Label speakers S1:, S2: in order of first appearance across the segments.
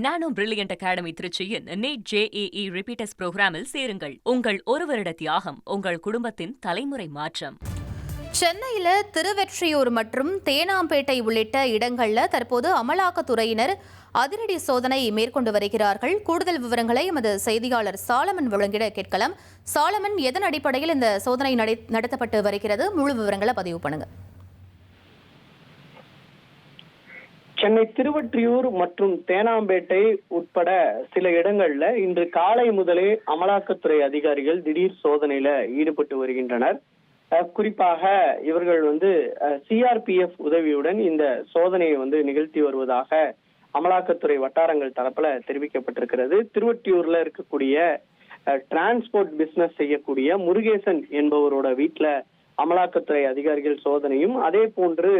S1: நானோ Brilliant Academy திருச்சியின் NEET JEE repeaters புரோகிராமில் சேருங்கள். உங்கள் ஒரு வருட தியாகம் உங்கள் குடும்பத்தின் தலைமுறை மாற்றம்.
S2: சென்னையில திருவெற்றியூர் மற்றும் தேனாம்பேட்டை உள்ளிட்ட இடங்கள்ல தற்போது அமலாக்கத்துறையினர் அதிரடி சோதனை மேற்கொண்டு வருகிறார்கள். கூடுதல் விவரங்களை எமது செய்தியாளர் சாலமன் வழங்கிட கேட்கலாம். சாலமன், எதன் அடிப்படையில் இந்த சோதனை நடத்தப்பட்டு வருகிறது? முழு விவரங்களை பதிவு பண்ணுங்க.
S3: சென்னை திருவொற்றியூர் மற்றும் தேனாம்பேட்டை உட்பட சில இடங்கள்ல இன்று காலை முதலே அமலாக்கத்துறை அதிகாரிகள் திடீர் சோதனையில ஈடுபட்டு வருகின்றனர். குறிப்பாக இவர்கள் CRPF உதவியுடன் இந்த சோதனையை நிகழ்த்தி வருவதாக அமலாக்கத்துறை வட்டாரங்கள் தரப்புல தெரிவிக்கப்பட்டிருக்கிறது. திருவொற்றியூர்ல இருக்கக்கூடிய டிரான்ஸ்போர்ட் பிசினஸ் செய்யக்கூடிய முருகேசன் என்பவரோட வீட்டுல அமலாக்கத்துறை அதிகாரிகள் சோதனையும், அதே போன்று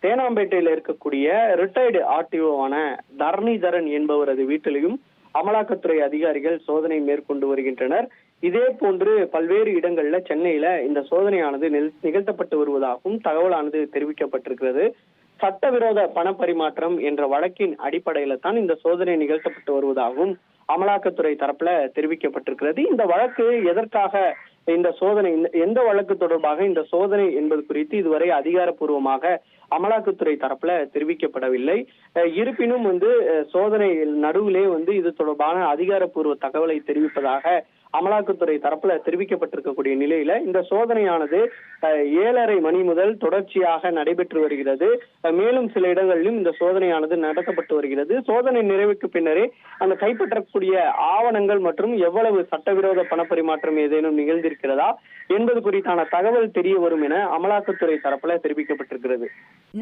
S3: தேனாம்பேட்டையில இருக்கக்கூடிய ரிட்டையர்டு RTO-வான தரணிதரன் என்பவரது வீட்டிலையும் அமலாக்கத்துறை அதிகாரிகள் சோதனை மேற்கொண்டு வருகின்றனர். இதே போன்று பல்வேறு இடங்கள்ல சென்னையில இந்த சோதனையானது நிகழ்த்தப்பட்டு வருவதாகவும் தகவலானது தெரிவிக்கப்பட்டிருக்கிறது. சட்டவிரோத பணப்பரிமாற்றம் என்ற வழக்கின் அடிப்படையில தான் இந்த சோதனை நிகழ்த்தப்பட்டு வருவதாகவும் அமலாக்கத்துறை தரப்புல தெரிவிக்கப்பட்டிருக்கிறது. இந்த வழக்கு எதற்காக இந்த சோதனை, எந்த வழக்கு தொடர்பாக இந்த சோதனை என்பது குறித்து இதுவரை அதிகாரப்பூர்வமாக அமலாக்கத்துறை தரப்புல தெரிவிக்கப்படவில்லை. இருப்பினும் சோதனை நடுவிலே இது தொடர்பான அதிகாரப்பூர்வ தகவலை தெரிவிப்பதாக அமலாக்கத்துறை தரப்புல தெரிவிக்கப்பட்டிருக்கக்கூடிய நிலையில இந்த சோதனையானது 7:30 மணி முதல் தொடர்ச்சியாக நடைபெற்று வருகிறது. மேலும் சில இடங்களிலும் இந்த சோதனையானது நடத்தப்பட்டு வருகிறது. சோதனை நிறைவுக்கு பின்னரே அந்த கைப்பற்றக்கூடிய ஆவணங்கள் மற்றும் எவ்வளவு சட்டவிரோத பணப்பரிமாற்றம் ஏதேனும் நிகழ்ந்திருக்கிறதா என்பது குறித்தான தகவல் தெரிய வரும் என அமலாக்கத்துறை தரப்புல தெரிவிக்கப்பட்டிருக்கிறது.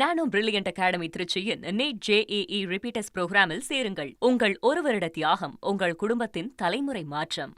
S1: நானோ பிரில்லியன்ட் அகாடமி திருச்சியின் நீட் JEE ரிப்பீட்டர்ஸ் புரோகிராமில் சேருங்கள். உங்கள் ஒரு வருட தியாகம் உங்கள் குடும்பத்தின் தலைமுறை மாற்றம்.